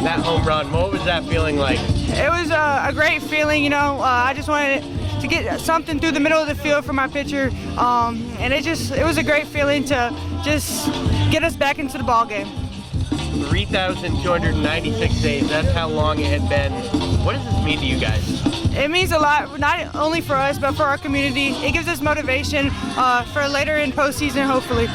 that home run. What was that feeling like? It was a great feeling, you know. I just wanted to get something through the middle of the field for my pitcher, and it was a great feeling to just get us back into the ball game. 3,296 days, that's how long it had been. What does this mean to you guys? It means a lot, not only for us, but for our community. It gives us motivation for later in postseason, hopefully.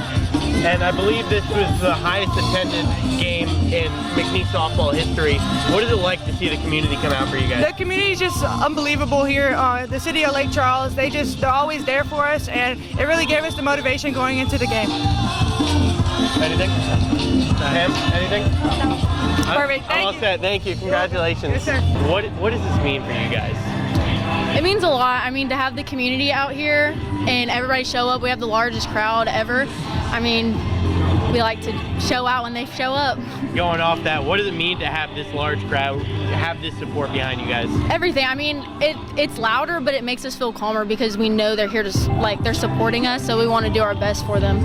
And I believe this was the highest attended game in McNeese softball history. What is it like to see the community come out for you guys? The community is just unbelievable here. The city of Lake Charles, they're always there for us, and it really gave us the motivation going into the game. Anything? Pam, anything? No. Perfect. I'm all set. Thank you. Congratulations. Yes, sir. What does this mean for you guys? It means a lot. I mean, to have the community out here and everybody show up. We have the largest crowd ever. I mean, we like to show out when they show up. Going off that, what does it mean to have this large crowd, have this support behind you guys? Everything. I mean, it's louder, but it makes us feel calmer because we know they're here to, they're supporting us, so we want to do our best for them.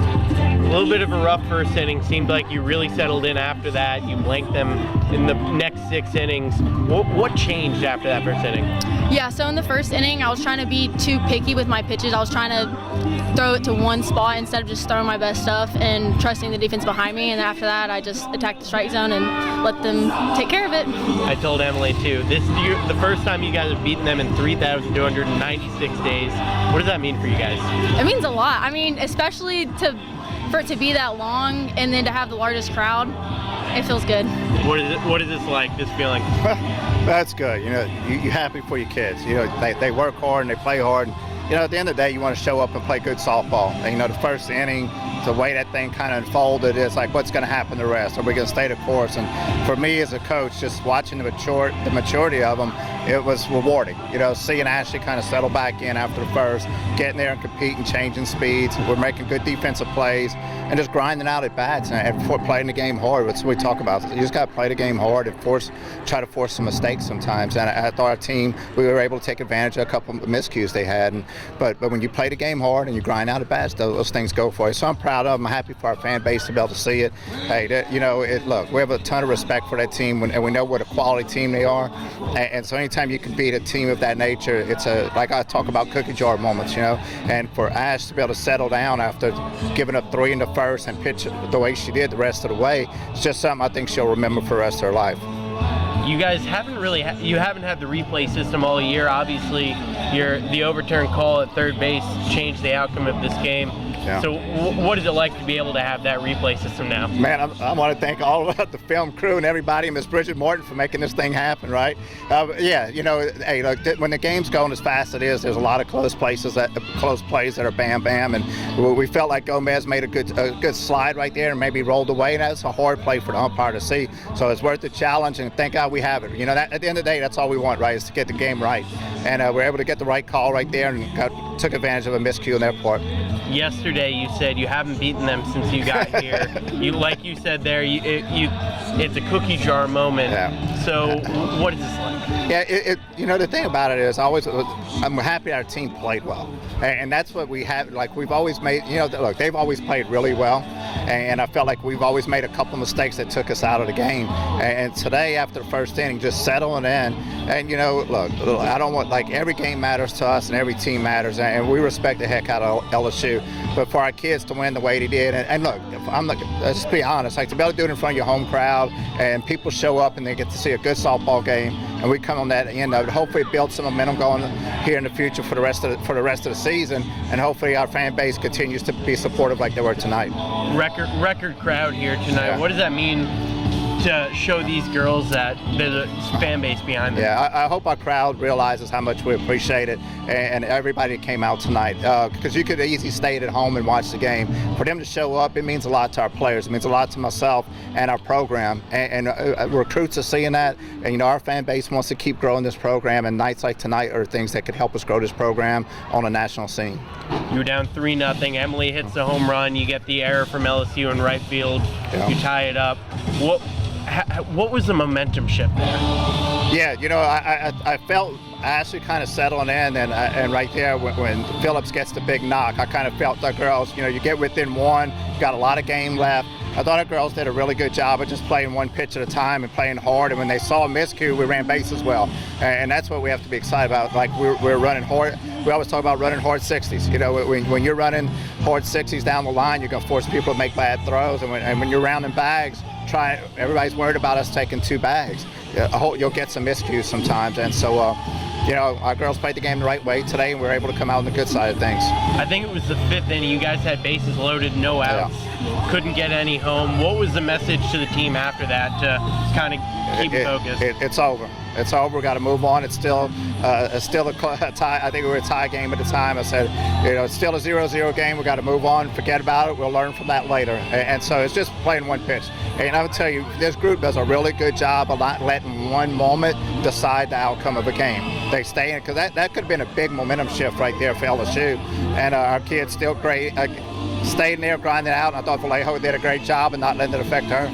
A little bit of a rough first inning. Seemed like you really settled in after that. You blanked them in the next 6 innings. What changed after that first inning? Yeah, so in the first inning, I was trying to be too picky with my pitches. I was trying to throw it to one spot instead of just throwing my best stuff and trusting the defense behind me. And then after that, I just attacked the strike zone and let them take care of it. I told Emily too, this year, the first time you guys have beaten them in 3,296 days. What does that mean for you guys? It means a lot. I mean, especially for it to be that long and then to have the largest crowd, it feels good. What is this like, this feeling? That's good. You know, you're happy for your kids. You know, they work hard and they play hard. You know, at the end of the day, you want to show up and play good softball. And, you know, the first inning, the way that thing kind of unfolded, it's like, what's going to happen the rest? Are we going to stay the course? And for me as a coach, just watching the maturity of them, it was rewarding. You know, seeing Ashley kind of settle back in after the first, getting there and competing, changing speeds. We're making good defensive plays and just grinding out at bats and playing the game hard. That's what we talk about. You just got to play the game hard and try to force some mistakes sometimes. And I thought our team, we were able to take advantage of a couple of miscues they had. But when you play the game hard and you grind out at bats, those things go for you. So I'm proud of them. I'm happy for our fan base to be able to see it. Hey, you know, look, we have a ton of respect for that team, and we know what a quality team they are. And so anytime you can beat a team of that nature, it's like I talk about cookie jar moments, you know. And for Ash to be able to settle down after giving up 3 in the first and pitch the way she did the rest of the way, it's just something I think she'll remember for the rest of her life. You guys haven't really you haven't had the replay system all year. Obviously, the overturned call at third base changed the outcome of this game. Yeah. So what is it like to be able to have that replay system now? Man, I want to thank all of the film crew and everybody, and Miss Bridget Morton for making this thing happen, right? Yeah, you know, hey, look, when the game's going as fast as it is, there's a lot of close plays that are bam, bam, and we felt like Gomez made a good slide right there and maybe rolled away, and that's a hard play for the umpire to see. So it's worth the challenge, and thank God we have it. You know, at the end of the day, that's all we want, right, is to get the game right. And we're able to get the right call right there and took advantage of a miscue on their part. Yesterday, you said you haven't beaten them since you got here. Like you said there, it's a cookie jar moment. Yeah. So what is this like? Yeah, you know, the thing about it is I'm happy our team played well. And that's what we have. Like, we've always made, you know, look, they've always played really well. And I felt like we've always made a couple mistakes that took us out of the game. And today, after the first inning, just settling in. And, you know, look, I don't want, like, every game matters to us and every team matters. And we respect the heck out of LSU. But for our kids to win the way they did, and look, let's be honest, like, to be able to do it in front of your home crowd and people show up and they get to see a good softball game, and we come on that end of it, hopefully build some momentum going here in the future for the rest of the season, and hopefully our fan base continues to be supportive like they were tonight. Record crowd here tonight. Yeah. What does that mean to show these girls that there's a fan base behind them? Yeah, I hope our crowd realizes how much we appreciate it, and everybody came out tonight, because you could easily stay at home and watch the game. For them to show up, it means a lot to our players. It means a lot to myself and our program, and recruits are seeing that. And, you know, our fan base wants to keep growing this program, and nights like tonight are things that could help us grow this program on a national scene. You were down 3-0. Emily hits the home run. You get the error from LSU in right field. Yeah. You tie it up. What was the momentum shift there? Yeah, you know, I felt Ashley kind of settling in, and right there when Phillips gets the big knock, I kind of felt the girls, you know, you get within one, got a lot of game left, I thought our girls did a really good job of just playing one pitch at a time and playing hard. And when they saw a miscue, we ran bases well. And that's what we have to be excited about. Like we're running hard. We always talk about running hard 60s. You know, when you're running hard 60s down the line, you're going to force people to make bad throws. And when you're rounding bags, everybody's worried about us taking 2 bags. You'll get some miscues sometimes. And so, you know, our girls played the game the right way today, and we were able to come out on the good side of things. I think it was the 5th inning. You guys had bases loaded, no outs, couldn't get any home. What was the message to the team after that to kind of keep focused? It's over. It's over. We got to move on. It's still a tie. I think we were a tie game at the time. I said, you know, it's still a 0-0 game. We got to move on. Forget about it. We'll learn from that later. And so it's just playing one pitch. And I would tell you, this group does a really good job of not letting one moment decide the outcome of a game. They stay in, because that could have been a big momentum shift right there for LSU. And our kids still great. Stayed in there, grinding it out. And I thought Vallejo did a great job and not letting it affect her.